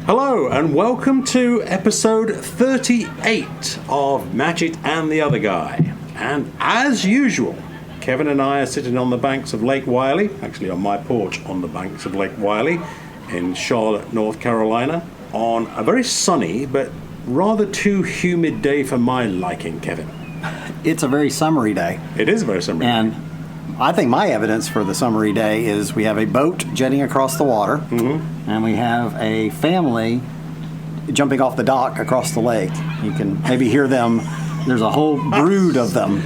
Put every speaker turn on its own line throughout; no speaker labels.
Hello and welcome to episode 38 of Matchett and the Other Guy. And as usual, Kevin and I are sitting on the banks of Lake Wylie, actually on my porch on the banks of Lake Wylie in Charlotte, North Carolina, on a very sunny but rather too humid day for my liking, Kevin.
It's a very summery day.
It is a very summery day.
And I think my evidence for the summery day is we have a boat jetting across the water, and we have a family jumping off the dock across the lake. You can maybe hear them. There's a whole brood of them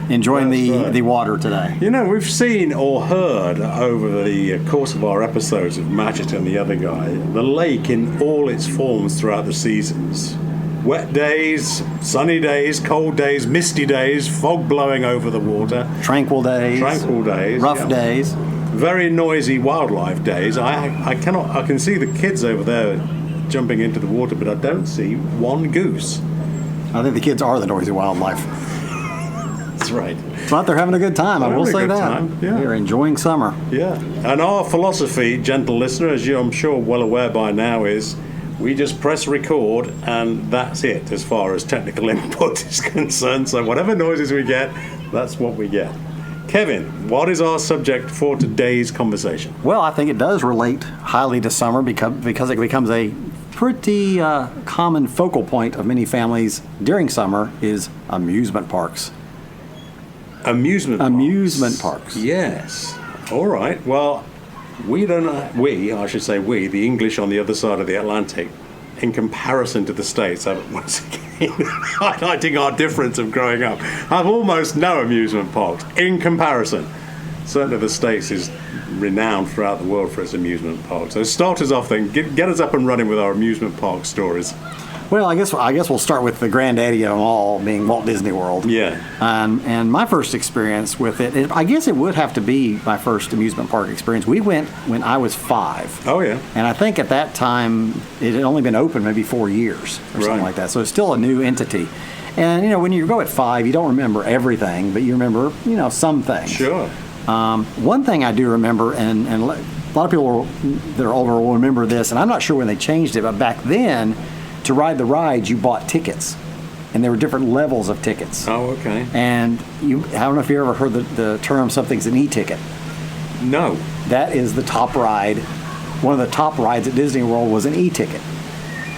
enjoying the water today.
You know, we've seen or heard over the course of our episodes of Matchett and the Other Guy, the lake in all its forms throughout the seasons. Wet days, sunny days, cold days, misty days, fog blowing over the water.
Tranquil days. Rough days.
Very noisy wildlife days. I can see the kids over there jumping into the water, but I don't see one goose.
I think the kids are the noisy wildlife.
That's right.
But they're having a good time, I will say that.
Time. Yeah.
They're enjoying summer.
Yeah. And our philosophy, gentle listener, as you're I'm sure well aware by now, is we just press record and that's it as far as technical input is concerned. So whatever noises we get, that's what we get. Kevin, what is our subject for today's conversation?
Well, I think it does relate highly to summer because it becomes a pretty common focal point of many families during summer is amusement parks.
Amusement
parks.
Yes. All right. Well, we, the English on the other side of the Atlantic, in comparison to the States, have, once again, highlighting our difference of growing up, have almost no amusement parks in comparison. Certainly the States is renowned throughout the world for its amusement parks. So start us off then, get us up and running with our amusement park stories.
Well, I guess we'll start with the granddaddy of them all, being Walt Disney World.
Yeah.
And my first experience with it, I guess it would have to be my first amusement park experience. We went when I was 5.
Oh, yeah.
And I think at that time, it had only been open maybe 4 years or something like that. So it's still a new entity. And, you know, when you go at 5, you don't remember everything, but you remember, you know, some things.
Sure.
One thing I do remember, and a lot of people that are older will remember this, and I'm not sure when they changed it, but back then, to ride the rides, you bought tickets, and there were different levels of tickets.
Oh, okay.
And I don't know if you ever heard the term something's an e-ticket.
No.
That is the top ride. One of the top rides at Disney World was an e-ticket.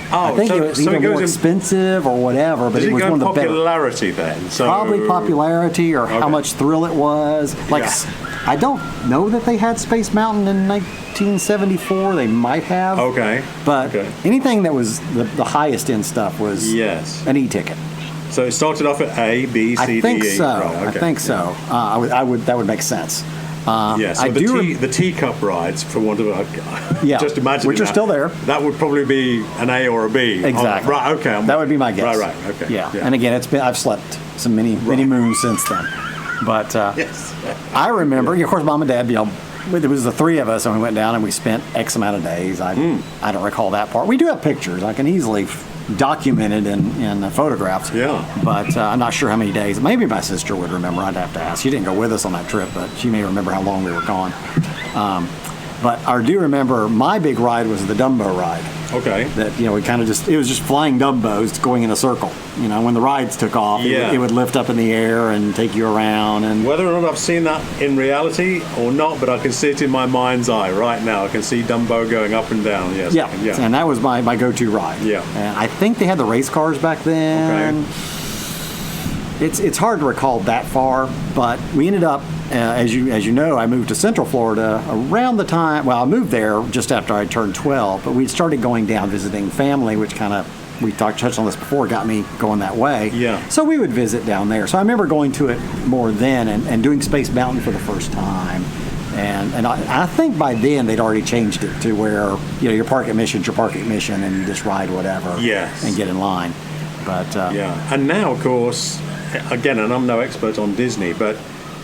Oh,
I think it was either more expensive or whatever, but it was one of the better.
Popularity then? So
probably popularity or how much thrill it was. I don't know that they had Space Mountain in 1974. They might have.
Okay.
But anything that was the highest end stuff was an e-ticket.
So it started off at A, B, C, D, E.
I think so.
Right, okay.
I think so. That would make sense.
So the teacup rides, for want of just imagine,
which are still there.
That would probably be an A or a B.
Exactly.
Right. Okay.
That would be my guess.
Right. Okay.
Yeah. And again, I've slept some many moons since then. But I remember, of course, Mom and Dad, it was the 3 of us, and we went down and we spent X amount of days. I don't recall that part. We do have pictures. I can easily document it in photographs.
Yeah.
But I'm not sure how many days. Maybe my sister would remember. I'd have to ask. She didn't go with us on that trip, but she may remember how long we were gone. But I do remember my big ride was the Dumbo ride.
Okay.
That, we kind of it was just flying Dumbos going in a circle. When the rides took off, it would lift up in the air and take you around. And
whether or not I've seen that in reality or not, but I can see it in my mind's eye right now. I can see Dumbo going up and down. Yes.
Yeah. And that was my go-to ride.
Yeah.
And I think they had the race cars back then. Okay. It's hard to recall that far, but we ended up, as you know, I moved to Central Florida around the time. Well, I moved there just after I turned 12, but we started going down visiting family, which kind of we touched on this before, got me going that way.
Yeah.
So we would visit down there. So I remember going to it more then and doing Space Mountain for the first time. And I think by then they'd already changed it to where your park admission's your park admission, and you just ride whatever.
Yes.
And get in line. But
and now of course. Again, and I'm no expert on Disney, but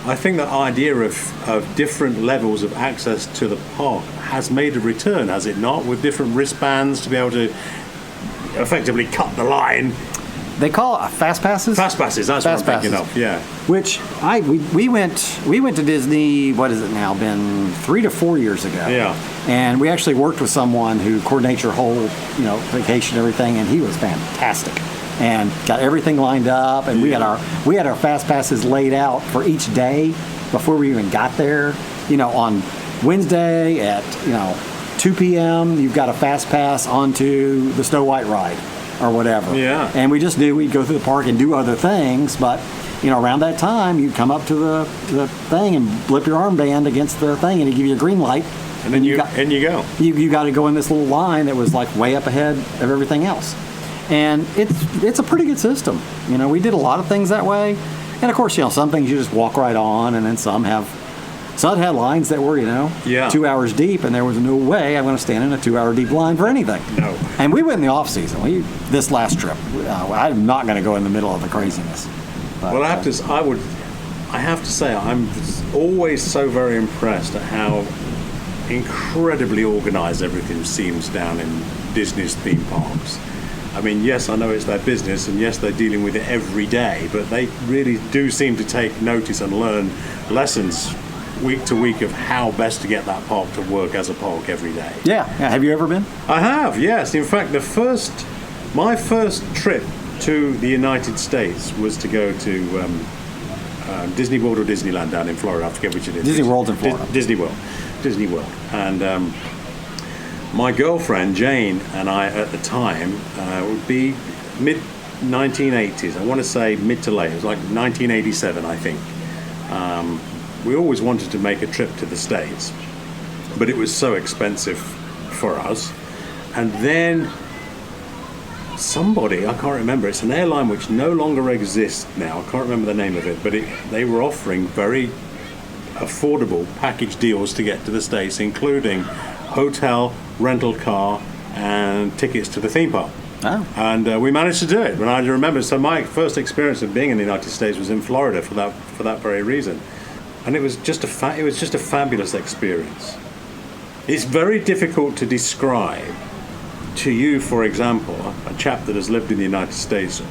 I think the idea of different levels of access to the park has made a return, has it not? With different wristbands to be able to effectively cut the line
they call it fast passes.
Fast passes. That's
Fast
what I'm thinking
passes.
of. Yeah.
Which we went to Disney. What has it now been? 3 to 4 years ago.
Yeah.
And we actually worked with someone who coordinates your whole vacation and everything, and he was fantastic. And got everything lined up, and we had our fast passes laid out for each day before we even got there. On Wednesday at 2 p.m. you've got a fast pass onto the Snow White ride or whatever.
Yeah.
And we just knew we'd go through the park and do other things, but around that time you'd come up to the thing and blip your armband against the thing, and it'd give you a green light.
And then you go.
You got to go in this little line that was like way up ahead of everything else. And it's a pretty good system. We did a lot of things that way. And of course, some things you just walk right on, and then some had lines that were, 2 hours deep, and there was no way I'm going to stand in a 2 hour deep line for anything.
No.
And we went in the off season. This last trip, I'm not going to go in the middle of the craziness. But,
well, I have to say, I'm always so very impressed at how incredibly organized everything seems down in Disney's theme parks. I mean, yes, I know it's their business, and yes, they're dealing with it every day, but they really do seem to take notice and learn lessons week to week of how best to get that park to work as a park every day.
Yeah. Have you ever been?
I have, yes. In fact, my first trip to the United States was to go to Disney World or Disneyland down in Florida. I forget which it is.
Disney World's in Florida.
Disney World. And my girlfriend, Jane, and I at the time would be mid-1980s. I want to say mid to late. It was like 1987, I think. We always wanted to make a trip to the States, but it was so expensive for us. And then somebody, I can't remember, it's an airline which no longer exists now. I can't remember the name of it, but they were offering very affordable package deals to get to the States, including hotel, rental car, and tickets to the theme park.
Oh.
And we managed to do it. And I remember, so my first experience of being in the United States was in Florida for that very reason. And it was just a fabulous experience. It's very difficult to describe to you, for example, a chap that has lived in the United States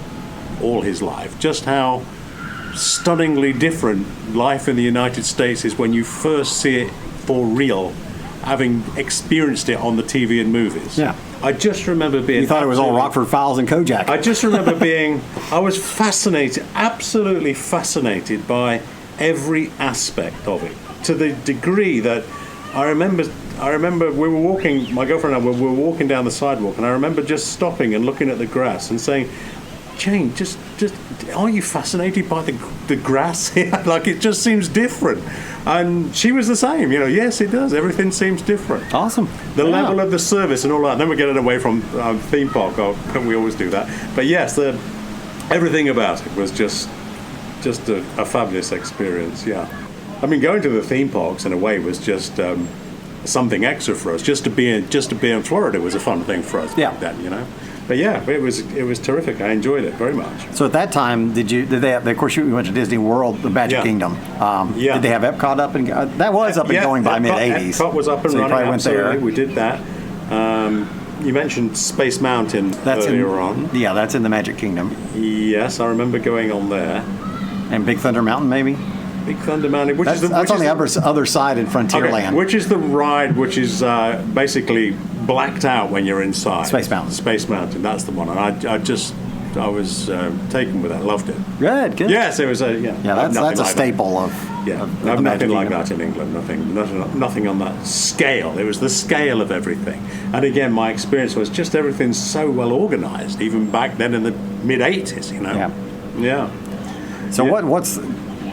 all his life, just how stunningly different life in the United States is when you first see it for real, having experienced it on the TV and movies.
Yeah.
I just remember being...
You thought it was all Rockford Files and Kojak.
I just remember I was fascinated, absolutely fascinated by every aspect of it, to the degree that I remember we were walking, my girlfriend and I were walking down the sidewalk, and I remember just stopping and looking at the grass and saying, Jane, just aren't you fascinated by the grass here? Like, it just seems different. And she was the same, yes, it does. Everything seems different.
Awesome.
The level of the service and all that. Then we're getting away from theme park, we always do that. But yes, everything about it was just a fabulous experience, yeah. I mean, going to the theme parks in a way was just something extra for us. Just to be in Florida was a fun thing for us back then, But yeah, it was terrific. I enjoyed it very much.
So at that time, did they have, of course, you went to Disney World, the Magic Kingdom. Did they have Epcot up and that was up and going by mid-80s?
Epcot was up and running.
Probably
absolutely.
Went there.
We did that. You mentioned Space Mountain earlier on.
Yeah, that's in the Magic Kingdom.
Yes, I remember going on there.
And Big Thunder Mountain, maybe?
Big Thunder Mountain.
That's on the other side in Frontierland.
Okay, which is the ride which is basically blacked out when you're inside?
Space Mountain.
Space Mountain, that's the one. And I was taken with that. Loved it.
Good.
Yes, it was
that's a staple of.
Yeah,
of
I have nothing like
Kingdom.
that in England. Nothing on that scale. It was the scale of everything. And again, my experience was just everything's so well organized, even back then in the mid '80s. Yeah.
So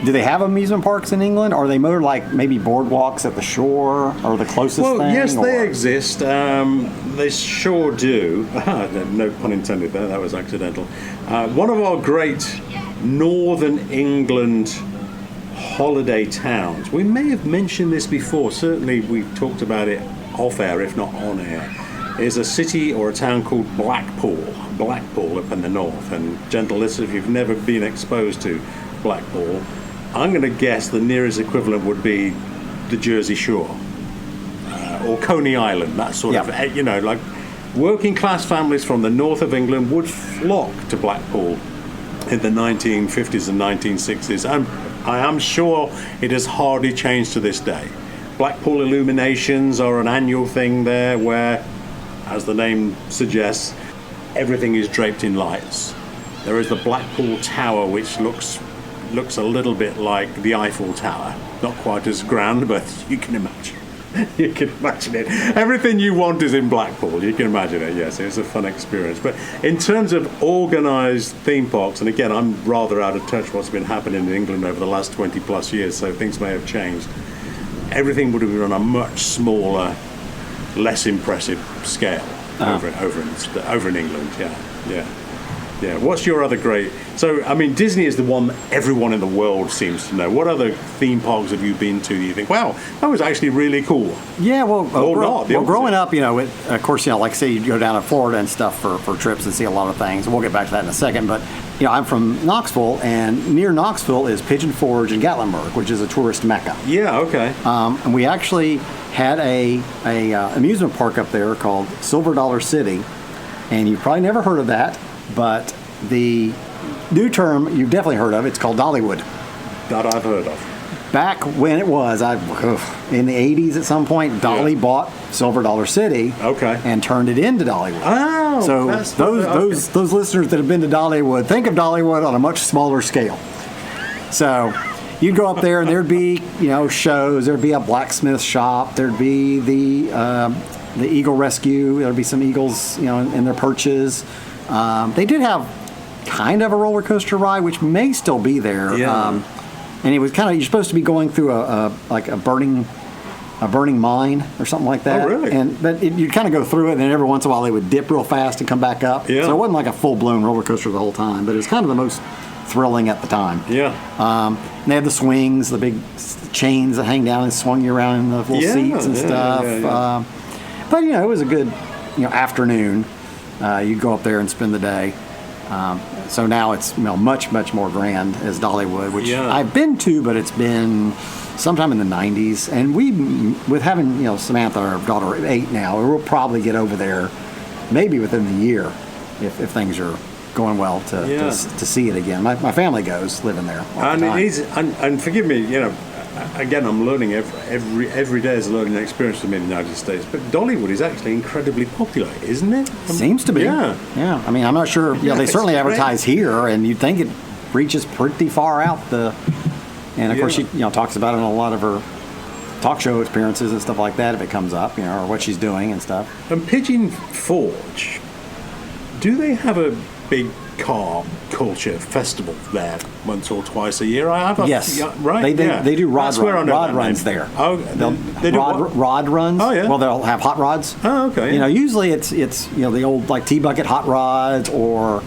do they have amusement parks in England? Or are they more like maybe boardwalks at the shore or the closest thing?
Well, yes, they exist. They sure do. No pun intended there. That was accidental. One of our great Northern England holiday towns. We may have mentioned this before. Certainly we've talked about it off air, if not on air. Is a city or a town called Blackpool up in the north. And gentle listeners, if you've never been exposed to Blackpool, I'm going to guess the nearest equivalent would be the Jersey Shore or Coney Island, that sort of, like working class families from the north of England would flock to Blackpool in the 1950s and 1960s. And I am sure it has hardly changed to this day. Blackpool illuminations are an annual thing there where, as the name suggests, everything is draped in lights. There is the Blackpool Tower, which looks a little bit like the Eiffel Tower. Not quite as grand, but you can imagine. You can imagine it. Everything you want is in Blackpool. You can imagine it, yes. It's a fun experience. But in terms of organised theme parks, and again, I'm rather out of touch what's been happening in England over the last 20 plus years, so things may have changed. Everything would have been on a much smaller, less impressive scale over in England, yeah. What's your other great... So, I mean, Disney is the one that everyone in the world seems to know. What other theme parks have you been to that you think, wow, that was actually really cool?
Yeah,
Well,
growing up, of course, like say you go down to Florida and stuff for trips and see a lot of things. We'll get back to that in a second. But, I'm from Knoxville, and near Knoxville is Pigeon Forge and Gatlinburg, which is a tourist mecca.
Yeah, okay.
And we actually had a amusement park up there called Silver Dollar City. And you've probably never heard of that. But the new term you've definitely heard of, it's called Dollywood.
That I've heard of.
Back when it was, in the 80s at some point, Dolly bought Silver Dollar City and turned it into Dollywood.
Oh,
so those listeners that have been to Dollywood, think of Dollywood on a much smaller scale. So you'd go up there and there'd be, shows, there'd be a blacksmith shop, there'd be the Eagle Rescue, there'd be some eagles, in their perches. They did have kind of a roller coaster ride, which may still be there.
Yeah.
And it was you're supposed to be going through a burning mine or something like that.
Oh, really?
But you'd kind of go through it, and then every once in a while they would dip real fast and come back up.
Yeah.
So it wasn't like a full-blown roller coaster the whole time, but it was kind of the most thrilling at the time.
Yeah.
And they had the swings, the big chains that hang down and swung you around in the little seats and stuff.
Yeah.
But it was a good afternoon. You'd go up there and spend the day. So now it's much more grand as Dollywood, which I've been to, but it's been sometime in the 90s. And with having Samantha, our daughter, 8 now, we'll probably get over there maybe within the year if things are going well to see it again. My family goes living there all the time.
And forgive me, again, I'm learning every day is a learning experience for me in the United States. But Dollywood is actually incredibly popular, isn't it?
Seems to be.
Yeah.
Yeah. I mean, I'm not sure. They certainly advertise here, and you'd think it reaches pretty far out. And of course, she talks about it in a lot of her talk show appearances and stuff like that if it comes up, or what she's doing and stuff.
And Pigeon Forge, do they have a big car culture festival there once or twice a year?
Yes.
Right?
They do rod runs there.
Oh, they do
rod runs.
Oh, yeah.
Well, they'll have hot rods.
Oh, okay.
Usually it's the old like T-bucket hot rods or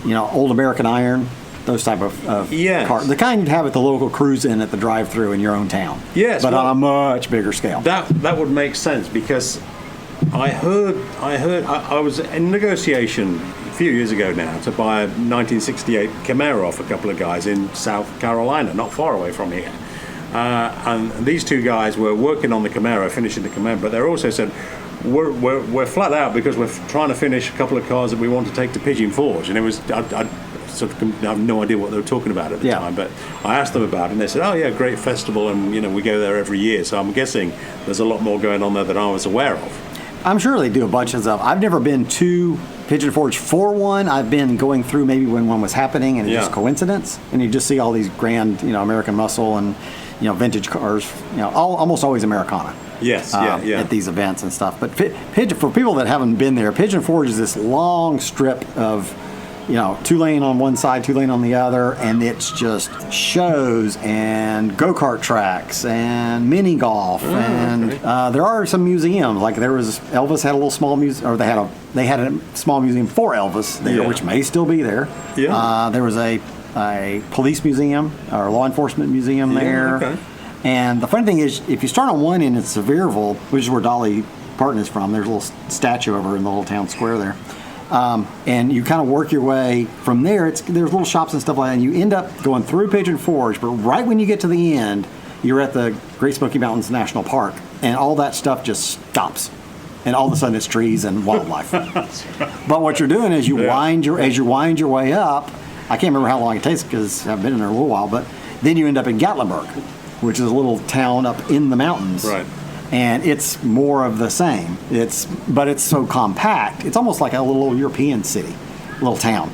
old American Iron, those type of cars. The kind you'd have at the local cruise-in at the drive-through in your own town.
Yes.
But on a much bigger scale.
That would make sense because I was in negotiation a few years ago now to buy a 1968 Camaro off a couple of guys in South Carolina, not far away from here. And these two guys were working on the Camaro, finishing the Camaro, but they also said, we're flat out because we're trying to finish a couple of cars that we want to take to Pigeon Forge. And it was, I sort of have no idea what they were talking about at the time, but I asked them about it and they said, oh yeah, great festival, and we go there every year. So I'm guessing there's a lot more going on there than I was aware of.
I'm sure they do a bunch of stuff. I've never been to Pigeon Forge for one. I've been going through maybe when one was happening, and it's just coincidence. And you just see all these grand, American muscle and, vintage cars, almost always Americana.
Yes,
at these events and stuff. But for people that haven't been there, Pigeon Forge is this long strip of, 2-lane on one side, 2-lane on the other, and it's just shows and go-kart tracks and mini golf, and there are some museums. Like Elvis had a little small museum, or they had a small museum for Elvis there, which may still be there.
Yeah.
There was a police museum or law enforcement museum there.
Okay.
And the funny thing is, if you start on one end in Sevierville, which is where Dolly Parton is from, there's a little statue over in the little town square there. And you kind of work your way from there. There's little shops and stuff like that. And you end up going through Pigeon Forge, but right when you get to the end, you're at the Great Smoky Mountains National Park, and all that stuff just stops. And all of a sudden, it's trees and wildlife. But what you're doing is as you wind your way up, I can't remember how long it takes because I've been in there a little while, but then you end up in Gatlinburg, which is a little town up in the mountains.
Right.
And it's more of the same. But it's so compact. It's almost like a little European city, little town.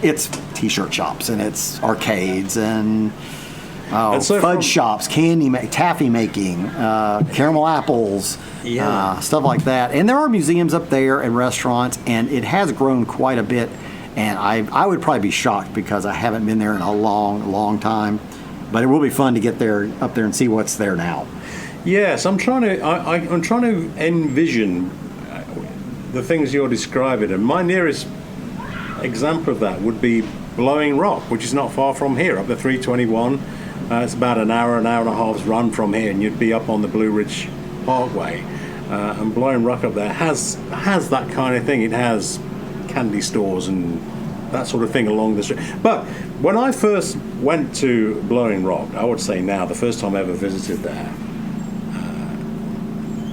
It's T-shirt shops and it's arcades and fudge shops, taffy making, caramel apples, stuff like that. And there are museums up there and restaurants, and it has grown quite a bit. And I would probably be shocked because I haven't been there in a long, long time. But it will be fun to get up there and see what's there now.
Yes, I'm trying to envision the things you're describing, and my nearest example of that would be Blowing Rock, which is not far from here, up the 321. It's about an hour and a half's run from here, and you'd be up on the Blue Ridge Parkway. And Blowing Rock up there has that kind of thing. It has candy stores and that sort of thing along the street. But when I first went to Blowing Rock, I would say now, the first time I ever visited there,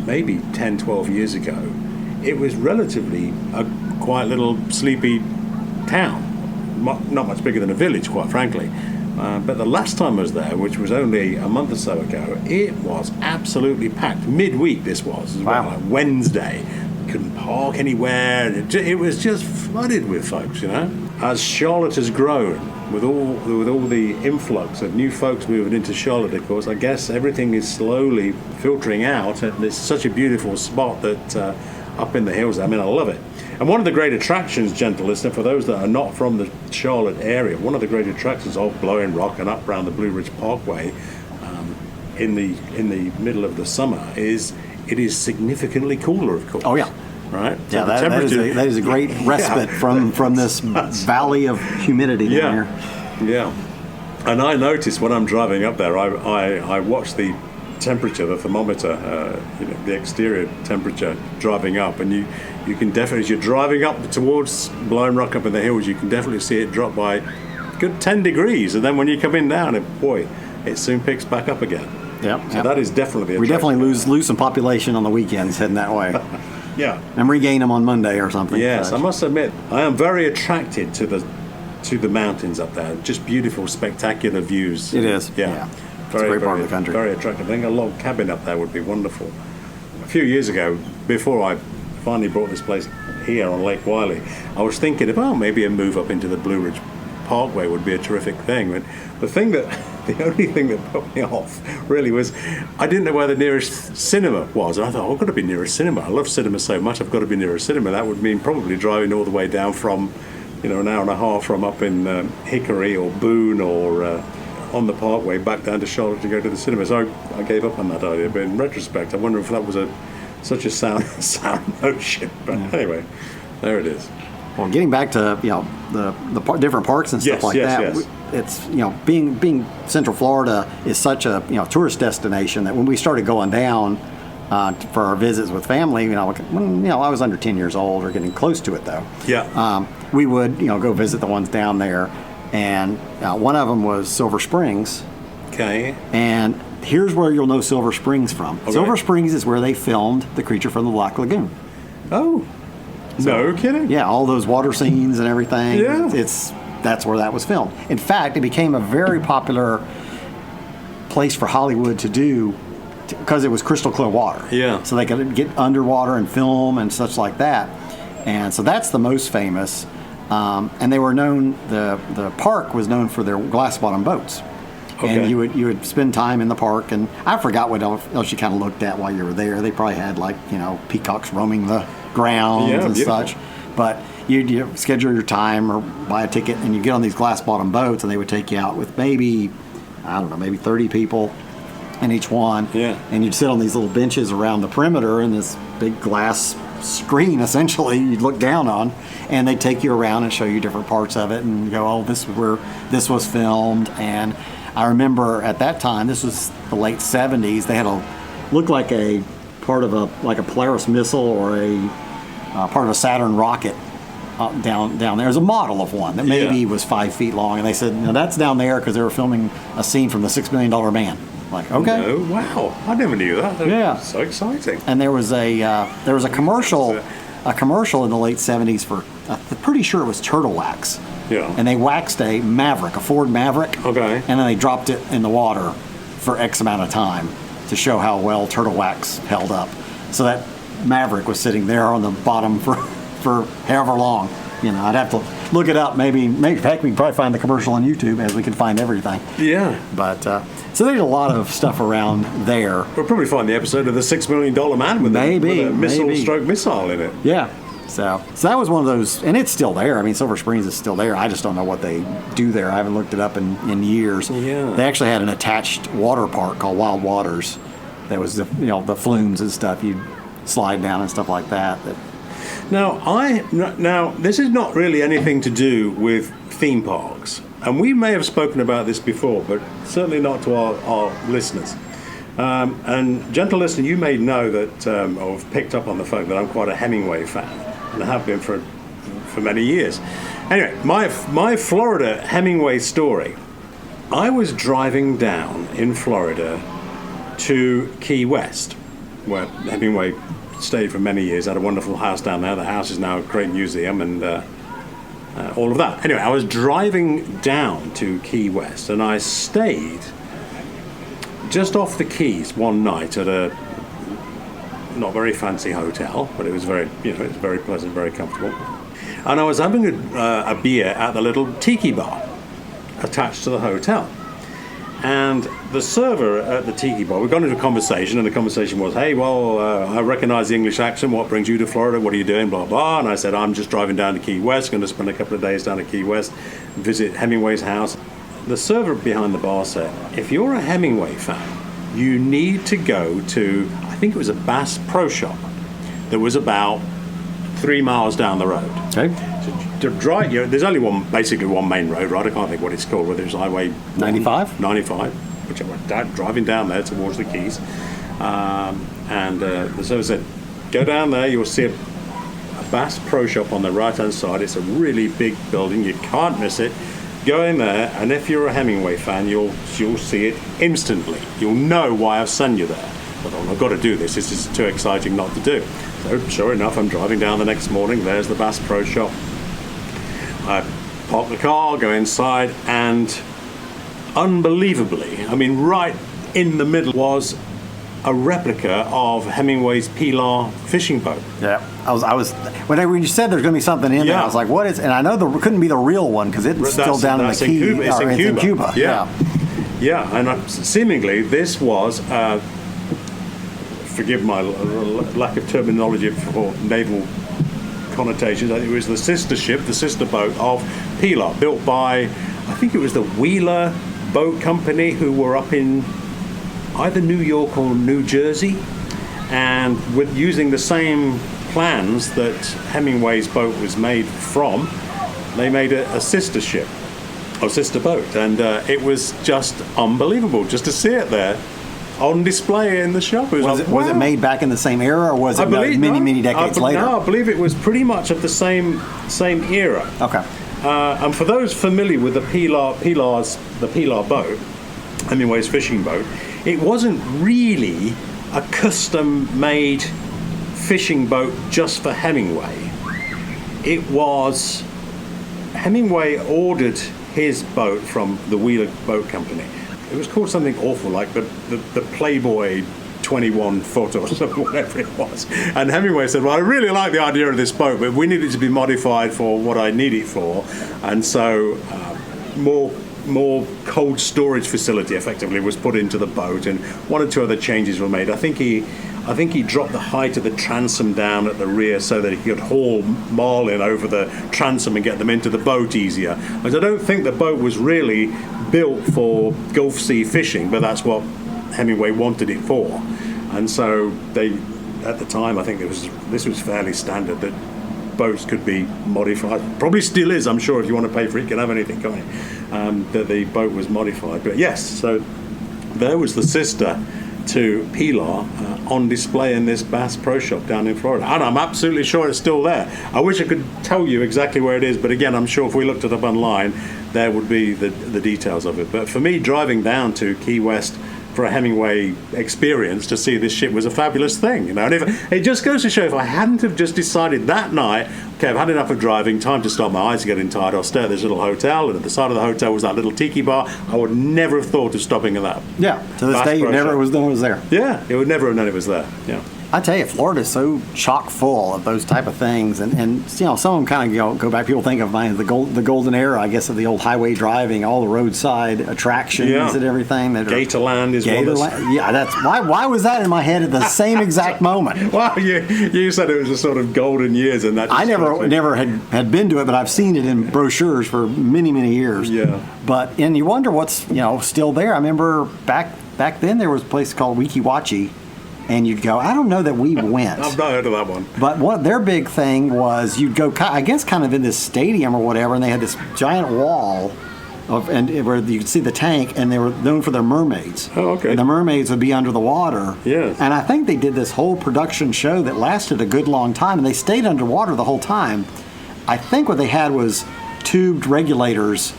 maybe 10, 12 years ago, it was relatively a quiet little sleepy town. Not much bigger than a village, quite frankly. But the last time I was there, which was only a month or so ago, it was absolutely packed. Midweek this was, as well, like Wednesday. Couldn't park anywhere. It was just flooded with folks, you know. As Charlotte has grown, with all the influx of new folks moving into Charlotte, of course, I guess everything is slowly filtering out, and it's such a beautiful spot that up in the hills, I mean, I love it. And one of the great attractions, gentle listener, for those that are not from the Charlotte area, one of the great attractions of Blowing Rock and up around the Blue Ridge Parkway in the middle of the summer is it is significantly cooler, of course.
Oh yeah.
Right?
Yeah, so that is a great respite from this valley of humidity down here.
Yeah. And I noticed when I'm driving up there, I watch the temperature, the thermometer, the exterior temperature driving up, and you can definitely, as you're driving up towards Blowing Rock up in the hills, you can definitely see it drop by a good 10 degrees, and then when you come in down, it soon picks back up again.
Yeah.
So that is definitely
we definitely lose some population on the weekends heading that way.
Yeah.
And regain them on Monday or something.
Yes, I must admit, I am very attracted to the mountains up there. Just beautiful, spectacular views.
It is.
Yeah.
It's a great part of the country.
Very attractive. I think a log cabin up there would be wonderful. A few years ago, before I finally brought this place here on Lake Wylie, I was thinking about maybe a move up into the Blue Ridge Parkway would be a terrific thing. But the only thing that put me off really was I didn't know where the nearest cinema was. And I thought, I've got to be near a cinema. I love cinema so much, I've got to be near a cinema. That would mean probably driving all the way down from, an hour and a half from up in Hickory or Boone or on the Parkway back down to Charlotte to go to the cinema. So I gave up on that idea. But in retrospect, I wonder if that was such a sound notion. But anyway, there it is.
Well, getting back to the different parks and stuff that,
yes.
It's being Central Florida is such a tourist destination that when we started going down for our visits with family, when I was under 10 years old or getting close to it though.
Yeah.
We would go visit the ones down there, and one of them was Silver Springs.
Okay.
And here's where you'll know Silver Springs from. Okay. Silver Springs is where they filmed The Creature from the Black Lagoon.
Oh. No kidding?
Yeah, all those water scenes and everything.
Yeah.
That's where that was filmed. In fact, it became a very popular place for Hollywood to do because it was crystal clear water.
Yeah.
So they could get underwater and film and such like that. And so that's the most famous. And they were known, the park was known for their glass bottom boats. Okay. And you would spend time in the park, and I forgot what else you kind of looked at while you were there. They probably had peacocks roaming the grounds and beautiful. Such. But you schedule your time or buy a ticket, and you get on these glass bottom boats, and they would take you out with maybe 30 people in each one.
Yeah. And
you'd sit on these little benches around the perimeter in this big glass screen, essentially, you'd look down on, and they'd take you around and show you different parts of it and go, oh, this is where this was filmed. And I remember at that time, this was the late 70s, they had looked like a part of a Polaris missile or a part of a Saturn rocket down there. There's a model of one that maybe was 5 feet long, and they said, that's down there because they were filming a scene from the $6 Million Man. Like, okay.
No, wow, I never knew that.
Yeah,
so exciting.
And there was a commercial in the late 70s for I'm pretty sure it was turtle wax,
Yeah.
And they waxed a Maverick, a Ford Maverick.
Okay.
And then they dropped it in the water for X amount of time to show how well turtle wax held up. So that Maverick was sitting there on the bottom for however long. I'd have to look it up. Maybe in fact, we can probably find the commercial on YouTube, as we can find everything.
Yeah.
But so there's a lot of stuff around there.
We'll probably find the episode of the $6 Million Man with a missile in it.
Yeah. So that was one of those, and it's still there. I mean, Silver Springs is still there. I just don't know what they do there. I haven't looked it up in years.
Yeah.
They actually had an attached water park called Wild Waters. That was the flumes and stuff you'd slide down and stuff like that.
Now this is not really anything to do with theme parks, and we may have spoken about this before, but certainly not to our listeners. And gentle listener, you may know that, or have picked up on the fact that I'm quite a Hemingway fan, and I have been for many years. Anyway, my Florida Hemingway story. I was driving down in Florida to Key West, where Hemingway stayed for many years, had a wonderful house down there. The house is now a great museum and all of that. Anyway, I was driving down to Key West, and I stayed just off the Keys one night at a not very fancy hotel, but it was very pleasant, very comfortable. And I was having a beer at the little tiki bar attached to the hotel. And the server at the tiki bar, we got into a conversation, and the conversation was, hey, well, I recognize the English accent. What brings you to Florida? What are you doing? Blah, blah. And I said, I'm just driving down to Key West, going to spend a couple of days down at Key West, visit Hemingway's house. The server behind the bar said, if you're a Hemingway fan, you need to go to, I think it was a Bass Pro Shop that was about 3 miles down the road.
Okay.
To drive, there's only basically one main road, right? I can't think what it's called, whether it's Highway
95?
95, which I went driving down there towards the Keys. And the server said, go down there, you'll see a Bass Pro Shop on the right-hand side. It's a really big building. You can't miss it. Go in there, and if you're a Hemingway fan, you'll see it instantly. You'll know why I've sent you there. But I've got to do this. This is too exciting not to do. So sure enough, I'm driving down the next morning. There's the Bass Pro Shop. I park the car, go inside, and unbelievably, I mean, right in the middle was a replica of Hemingway's Pilar fishing boat.
Yeah, I was when you said there's going to be something in there, I was like, what is? And I know there couldn't be the real one because it's still down in the Key.
It's in
Cuba.
Yeah, and seemingly this was. Forgive my lack of terminology for naval connotations. It was the sister boat of Pilar, built by, I think it was the Wheeler Boat Company, who were up in either New York or New Jersey, and with using the same plans that Hemingway's boat was made from, they made a sister ship, or sister boat, and it was just unbelievable just to see it there on display in the shop.
Was it made back in the same era, or was it many decades later?
No, I believe it was pretty much of the same era.
Okay.
And for those familiar with the Pilar boat, Hemingway's fishing boat, it wasn't really a custom-made fishing boat just for Hemingway. It was Hemingway ordered his boat from the Wheeler Boat Company. It was called something awful, like the Playboy 21 foot or something, whatever it was. And Hemingway said, well, I really like the idea of this boat, but we need it to be modified for what I need it for. And so more cold storage facility effectively was put into the boat, and one or two other changes were made. I think he dropped the height of the transom down at the rear so that he could haul marlin over the transom and get them into the boat easier. Because I don't think the boat was really built for Gulf Sea fishing, but that's what Hemingway wanted it for. And so they, at the time, I think this was fairly standard that boats could be modified. Probably still is, I'm sure. If you want to pay for it, you can have anything, can't you? That the boat was modified. But yes, so there was the sister to Pilar on display in this Bass Pro Shop down in Florida. And I'm absolutely sure it's still there. I wish I could tell you exactly where it is, but again, I'm sure if we looked it up online, there would be the details of it. But for me, driving down to Key West for a Hemingway experience to see this shit was a fabulous thing, you know. And if it just goes to show, if I hadn't have just decided that night, okay, I've had enough of driving, time to stop, my eyes are getting tired, I'll stay at this little hotel, and at the side of the hotel was that little tiki bar, I would never have thought of stopping at that.
Yeah, to this day, you never was known it was there.
Yeah, it would never have known it was there. Yeah.
I tell you, Florida's so chock full of those type of things, and you know, some of them kind of go back. People think of mine the golden era, I guess, of the old highway driving, all the roadside attractions and everything.
Gatorland is one.
Yeah, that's why was that in my head at the same exact moment?
Well, you said it was a sort of golden years, and that.
I never had been to it, but I've seen it in brochures for many years.
Yeah.
And you wonder what's still there. I remember back then there was a place called Weeki Wachee. And you'd go, I don't know that we went.
I've not heard of that one.
But their big thing was you'd go, I guess, kind of in this stadium or whatever, and they had this giant wall where you could see the tank, and they were known for their mermaids.
Oh, okay.
And the mermaids would be under the water.
Yes.
And I think they did this whole production show that lasted a good long time, and they stayed underwater the whole time. I think what they had was tubed regulators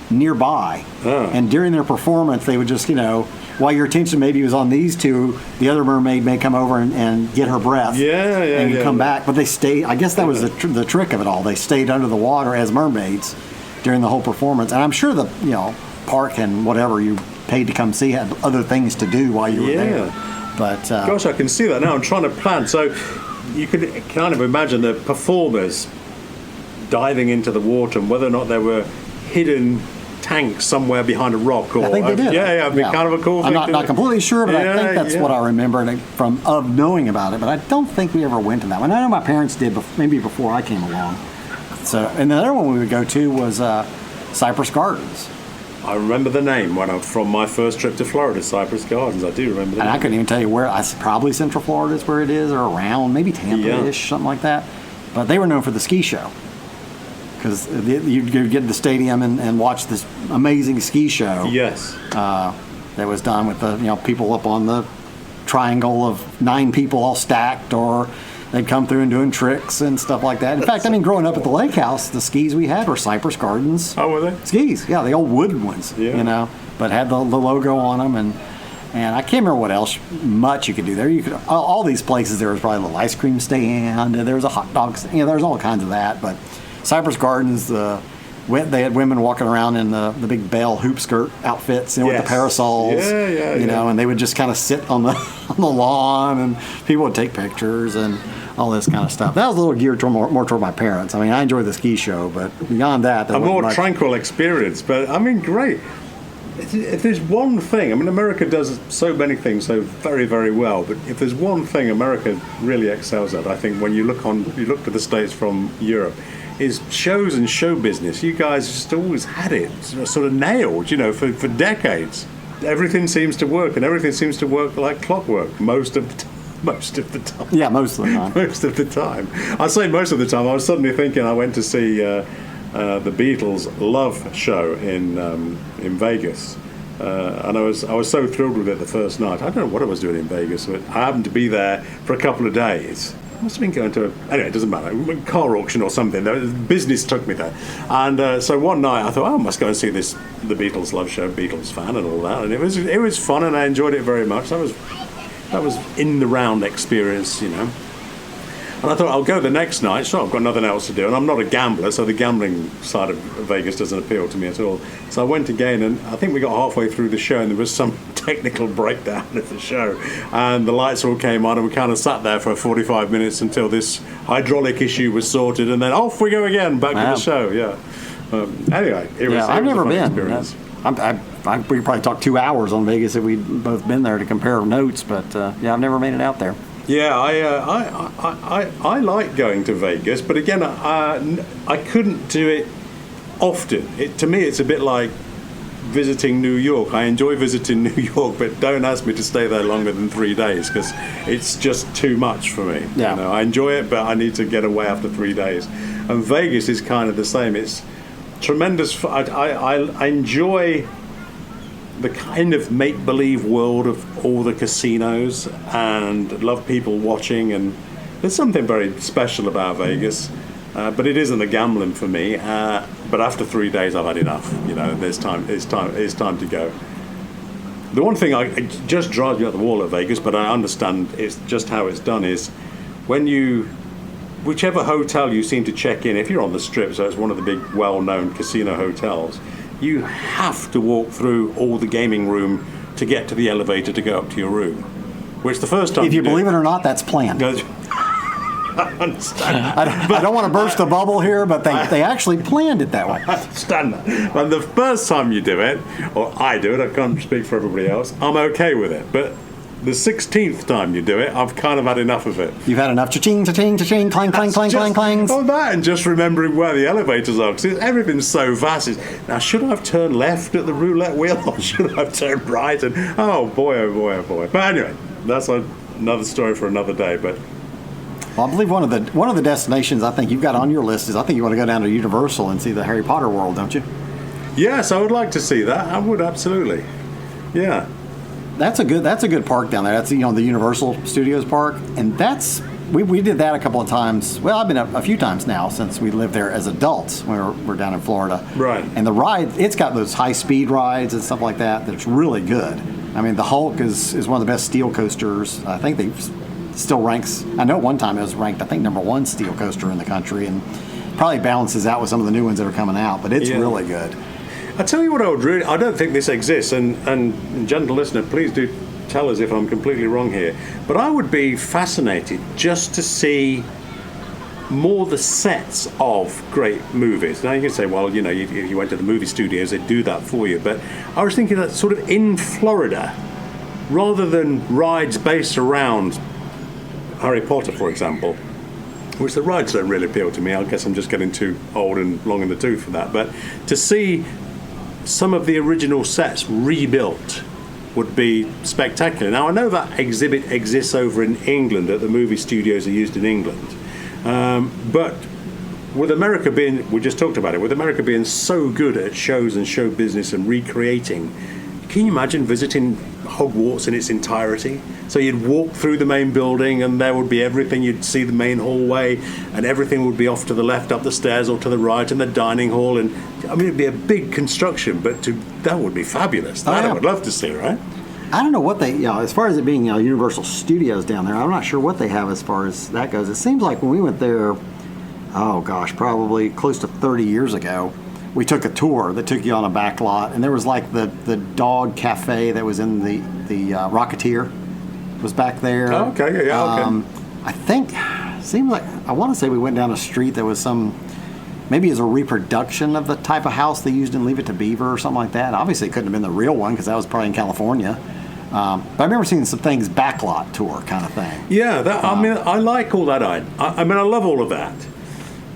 nearby.
Oh.
And during their performance, they would just, while your attention maybe was on these two, the other mermaid may come over and get her breath. And come back. But they stayed. I guess that was the trick of it all. They stayed under the water as mermaids during the whole performance. And I'm sure the park and whatever you paid to come see had other things to do while you were there. But
gosh, I can see that now. I'm trying to plan. So you could kind of imagine the performers diving into the water, and whether or not there were hidden tanks somewhere behind a rock. Or
I think they did.
It'd be kind of a cool thing.
I'm not completely sure, but I think that's what I remember of knowing about it. But I don't think we ever went to that one. I know my parents did, maybe before I came along. So, and the other one we would go to was Cypress Gardens.
I remember the name from my first trip to Florida, Cypress Gardens. I do remember that.
And I couldn't even tell you where. Probably Central Florida is where it is, or around, maybe Tampa-ish, something like that. But they were known for the ski show. Because you'd get to the stadium and watch this amazing ski show.
Yes.
That was done with the people up on the triangle of 9 people all stacked, or they'd come through and doing tricks and stuff like that. In fact, growing up at the lake house, the skis we had were Cypress Gardens.
Oh, were they?
Skis, yeah, the old wooden ones.
Yeah.
But had the logo on them, and I can't remember what else much you could do there. You could all these places. There was probably a little ice cream stand. There was a hot dog stand. There was all kinds of that, but. Cypress Gardens, they had women walking around in the big bell hoop skirt outfits, with the parasols, and they would just kind of sit on the lawn, and people would take pictures and all this kind of stuff. That was a little geared more toward my parents. I enjoyed the ski show, but beyond that,
a more tranquil experience. But great. If there's one thing, America does so many things so very, very well. But if there's one thing America really excels at, I think when you look to the States from Europe, is shows and show business. You guys just always had it sort of nailed, for decades. Everything seems to work, and everything seems to work like clockwork most of the time.
Yeah, most of the time.
Most of the time. I say most of the time. I was suddenly thinking I went to see the Beatles' Love show in Vegas. And I was so thrilled with it the first night. I don't know what I was doing in Vegas, but I happened to be there for a couple of days. I must have been going to anyway, it doesn't matter, car auction or something. Business took me there. And so one night I thought, I must go and see the Beatles Love show, Beatles fan and all that. And it was fun, and I enjoyed it very much. That was in the round experience, And I thought, I'll go the next night. Sure, I've got nothing else to do. And I'm not a gambler, so the gambling side of Vegas doesn't appeal to me at all. So I went again, and I think we got halfway through the show, and there was some technical breakdown of the show. And the lights all came on, and we kind of sat there for 45 minutes until this hydraulic issue was sorted. And then off we go again, back to the show. Yeah. Anyway, it was
I've never been.
Experience.
We could probably talk 2 hours on Vegas if we'd both been there to compare notes, but I've never made it out there.
Yeah, I like going to Vegas, but again, I couldn't do it often. To me, it's a bit like visiting New York. I enjoy visiting New York, but don't ask me to stay there longer than 3 days because it's just too much for me.
Yeah.
I enjoy it, but I need to get away after 3 days. And Vegas is kind of the same. It's tremendous. I enjoy the kind of make-believe world of all the casinos and love people watching, and there's something very special about Vegas, but it isn't the gambling for me. But after 3 days I've had enough. It's time to go. The one thing it just drives me up the wall at Vegas, but I understand it's just how it's done, is when whichever hotel you seem to check in, if you're on the Strip, so it's one of the big well-known casino hotels, you have to walk through all the gaming room to get to the elevator to go up to your room. Which the first time
If you believe it or not, that's planned.
I understand.
I don't want to burst the bubble here, but they actually planned it that way.
I understand that. And the first time you do it, or I do it, I can't speak for everybody else, I'm okay with it. But the 16th time you do it, I've kind of had enough of it.
You've had enough cha-ching, cha-ching, cha-ching, clang, clang, clang, clang, clangs.
Oh, that and just remembering where the elevators are, because everything's so vast. Now, should I have turned left at the roulette wheel, or should I have turned right? And oh boy, oh boy, oh boy. But anyway, that's another story for another day. But
well, I believe one of the destinations I think you've got on your list is I think you want to go down to Universal and see the Harry Potter world, don't you?
yes, I would like to see that. I would absolutely. Yeah.
That's a good park down there. That's the Universal Studios park, and we did that a couple of times. Well, I've been a few times now since we lived there as adults when we're down in Florida.
Right.
And the ride, it's got those high speed rides and stuff like that. That's really good. I mean, the Hulk is one of the best steel coasters. I think they still ranks. I know at one time it was ranked, I think, #1 steel coaster in the country, and probably balances out with some of the new ones that are coming out. But it's really good.
I tell you what, I don't think this exists, and gentle listener, please do tell us if I'm completely wrong here. But I would be fascinated just to see more the sets of great movies. Now you can say, well, if you went to the movie studios, they'd do that for you. But I was thinking that sort of in Florida, rather than rides based around Harry Potter, for example, which the rides don't really appeal to me. I guess I'm just getting too old and long in the tooth for that. But to see some of the original sets rebuilt would be spectacular. Now, I know that exhibit exists over in England, at the movie studios are used in England. But with America being, we just talked about it, with America being so good at shows and show business and recreating, can you imagine visiting Hogwarts in its entirety? So you'd walk through the main building and there would be everything. You'd see the main hallway and everything would be off to the left, up the stairs, or to the right, and the dining hall. And I mean, it'd be a big construction, but that would be fabulous. That I would love to see, right?
I don't know what they, as far as it being Universal Studios down there, I'm not sure what they have as far as that goes. It seems like when we went there, oh gosh, probably close to 30 years ago, we took a tour that took you on a back lot, and there was like the dog cafe that was in the Rocketeer was back there.
Oh, okay, yeah, okay.
I think, seems like, I want to say we went down a street that was maybe as a reproduction of the type of house they used in Leave It to Beaver or something like that. Obviously, it couldn't have been the real one because that was probably in California. But I remember seeing some things, backlot tour kind of thing.
Yeah, I mean, I like all that. I mean, I love all of that,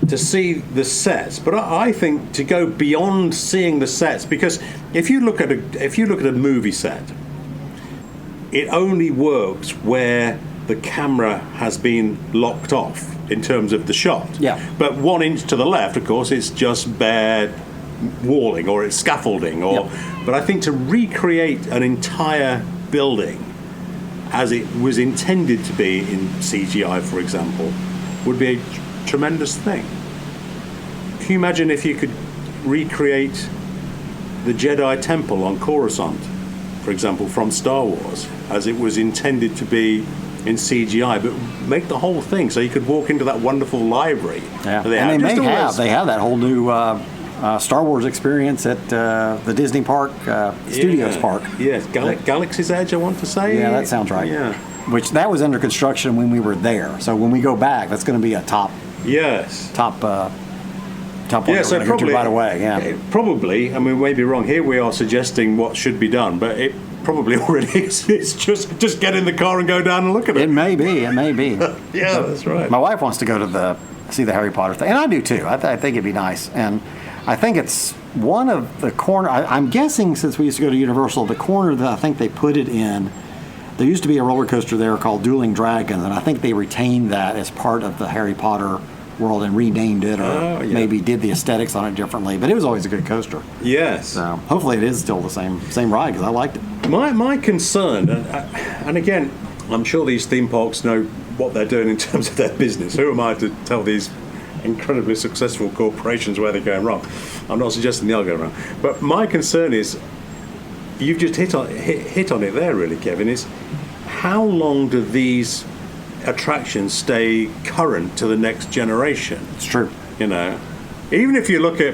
to see the sets. But I think to go beyond seeing the sets, because if you look at a movie set, it only works where the camera has been locked off in terms of the shot.
Yeah.
But 1 inch to the left, of course, it's just bare walling or it's scaffolding. But I think to recreate an entire building as it was intended to be in CGI, for example, would be a tremendous thing. Can you imagine if you could recreate the Jedi Temple on Coruscant, for example, from Star Wars, as it was intended to be in CGI, but make the whole thing so you could walk into that wonderful library.
Yeah, and they have that whole new Star Wars experience at the Disney Park Studios Park.
Yes, Galaxy's Edge, I want to say.
Yeah, that sounds right.
Yeah,
which that was under construction when we were there. So when we go back, that's going to be a top one.
Yeah, so probably
right away. Yeah,
probably. I mean, we may be wrong here. We are suggesting what should be done, but it probably already exists. Just get in the car and go down and look at it.
It may be.
Yeah, that's right.
My wife wants to go to see the Harry Potter thing, and I do too. I think it'd be nice, and I think it's one of the corner. I'm guessing, since we used to go to Universal, the corner that I think they put it in. There used to be a roller coaster there called Dueling Dragons, and I think they retained that as part of the Harry Potter world and renamed it, or maybe did the aesthetics on it differently. But it was always a good coaster.
Yes.
So hopefully it is still the same ride, because I liked it.
My concern, and again, I'm sure these theme parks know what they're doing in terms of their business. Who am I to tell these incredibly successful corporations where they're going wrong? I'm not suggesting they are going wrong. But my concern is, you've just hit on it there, really, Kevin. Is how long do these attractions stay current to the next generation?
It's true.
You know, even if you look at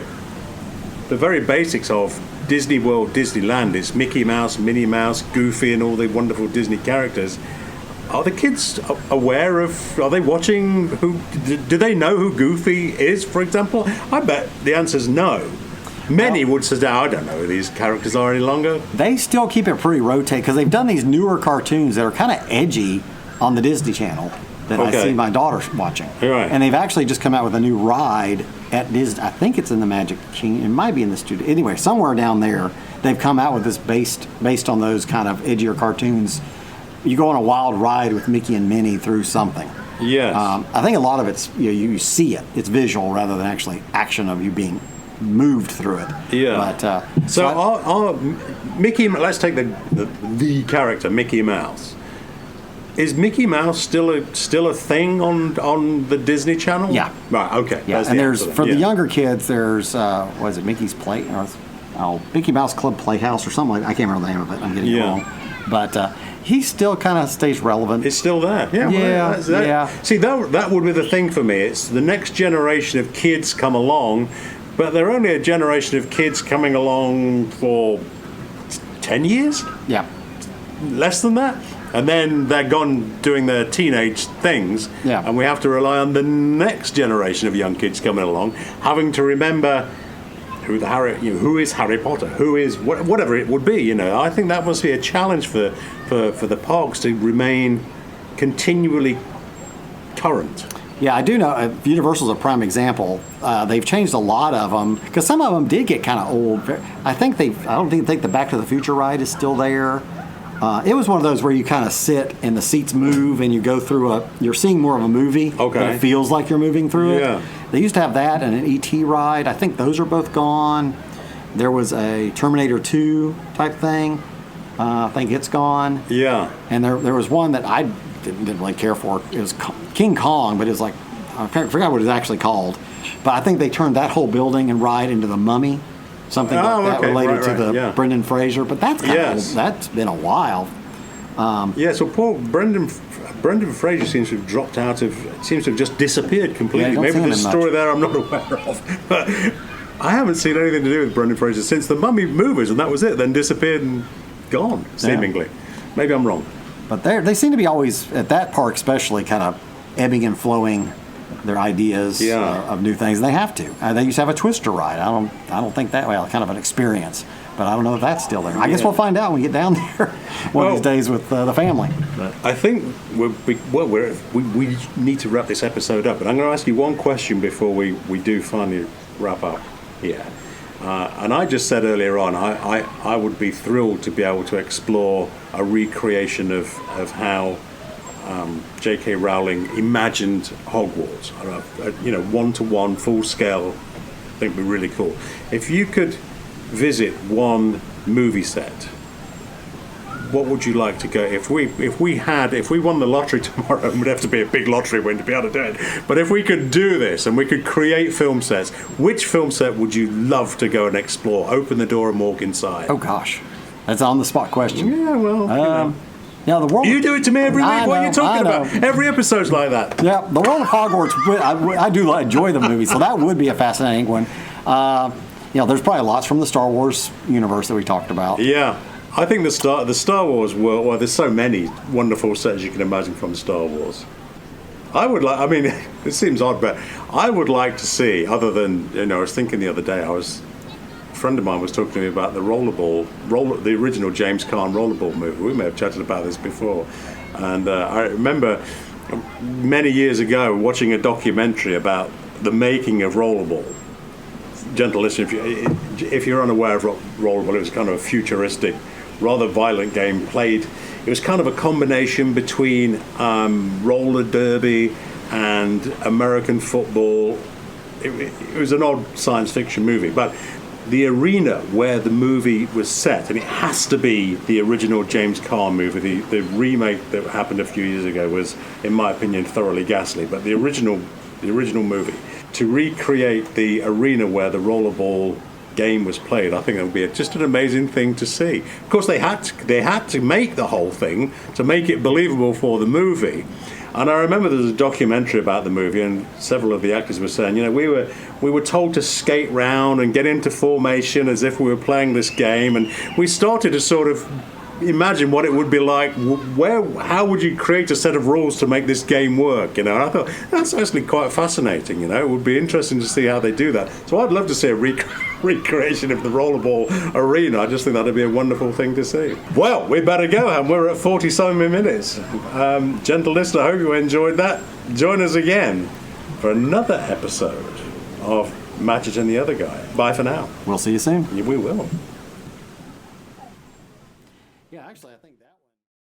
the very basics of Disney World, Disneyland, it's Mickey Mouse, Minnie Mouse, Goofy, and all the wonderful Disney characters. Are the kids aware of? Are they watching? Do they know who Goofy is, for example? I bet the answer is no. Many would say, I don't know who these characters are any longer.
They still keep it pretty rotate because they've done these newer cartoons that are kind of edgy on the Disney Channel that I see my daughter watching.
Right.
And they've actually just come out with a new ride at Disney. I think it's in the Magic Kingdom. It might be in the studio. Anyway, somewhere down there, they've come out with this based on those kind of edgier cartoons. You go on a wild ride with Mickey and Minnie through something.
Yes.
I think a lot of it's, you see it. It's visual rather than actually action of you being moved through it.
Yeah.
But
so our Mickey, let's take the character Mickey Mouse. Is Mickey Mouse still a thing on the Disney Channel?
Yeah.
Right. Okay.
Yeah. And there's for the younger kids, there's what is it, Mickey's Play or Mickey Mouse Club Playhouse or something like that. I can't remember the name of it. I'm getting it wrong. But he still kind of stays relevant.
It's still there. Yeah.
Yeah.
Well,
yeah.
See, that would be the thing for me. It's the next generation of kids come along, but they're only a generation of kids coming along for 10 years.
Yeah.
Less than that. And then they're gone doing their teenage things, and we have to rely on the next generation of young kids coming along, having to remember who is Harry Potter, who is whatever it would be. I think that must be a challenge for the parks to remain continually current.
Yeah, I do know Universal's a prime example. They've changed a lot of them because some of them did get kind of old. I don't think the Back to the Future ride is still there. It was one of those where you kind of sit and the seats move and you go through you're seeing more of a movie.
Okay.
But it feels like you're moving through it.
Yeah.
They used to have that and an E.T. ride. I think those are both gone. There was a Terminator 2 type thing. I think it's gone.
Yeah.
And there was one that I didn't really care for. It was King Kong, but it was like, I forgot what it was actually called. But I think they turned that whole building and ride into the Mummy. Something like that related to the Brendan Fraser, but that's kind of old. That's been a while.
So poor Brendan Fraser seems to have dropped seems to have just disappeared completely. Maybe there's a story there I'm not aware of. But I haven't seen anything to do with Brendan Fraser since the Mummy movies, and that was it. Then disappeared and gone, seemingly. Maybe I'm wrong.
But they seem to be always, at that park especially, kind of ebbing and flowing their ideas of new things. And they have to. They used to have a Twister ride. I don't think that kind of an experience. But I don't know if that's still there. I guess we'll find out when we get down there one of these days with the family. But
I think we need to wrap this episode up. But I'm going to ask you one question before we do finally wrap up here. And I just said earlier on, I would be thrilled to be able to explore a recreation of how J.K. Rowling imagined Hogwarts. One-to-one, full-scale. I think would be really cool. If you could visit one movie set, what would you like to go? If we won the lottery tomorrow, it would have to be a big lottery win to be able to do it. But if we could do this and we could create film sets, which film set would you love to go and explore? Open the door and walk inside.
Oh gosh, that's an on-the-spot question.
Yeah, well,
the world.
You do it to me every week. What are you talking about? Every episode's like that.
Yeah, the world of Hogwarts. I do enjoy the movie, so that would be a fascinating one. There's probably lots from the Star Wars universe that we talked about.
Yeah, I think the Star Wars world. Well, there's so many wonderful sets you can imagine from Star Wars. It seems odd, but I would like to see. Other than I was thinking the other day, a friend of mine was talking to me about the the original James Caan rollerball movie. We may have chatted about this before, and I remember many years ago watching a documentary about the making of rollerball. Gentle listener, if you're unaware of rollerball, it was kind of a futuristic, rather violent game played. It was kind of a combination between roller derby and American football. It was an odd science fiction movie, but the arena where the movie was set, and it has to be the original James Caan movie. The remake that happened a few years ago was, in my opinion, thoroughly ghastly. But the original movie, to recreate the arena where the rollerball game was played, I think it would be just an amazing thing to see. Of course, they had to make the whole thing to make it believable for the movie. And I remember there was a documentary about the movie, and several of the actors were saying, we were told to skate round and get into formation as if we were playing this game, and we started to sort of imagine what it would be like. How would you create a set of rules to make this game work? And I thought that's actually quite fascinating. It would be interesting to see how they do that. So I'd love to see a recreation of the rollerball arena. I just think that'd be a wonderful thing to see. Well, we better go, and we're at 47 minutes. Gentle listener, I hope you enjoyed that. Join us again for another episode of Matchett and the Other Guy. Bye for now.
We'll see you soon.
We will.
Yeah, actually, I think.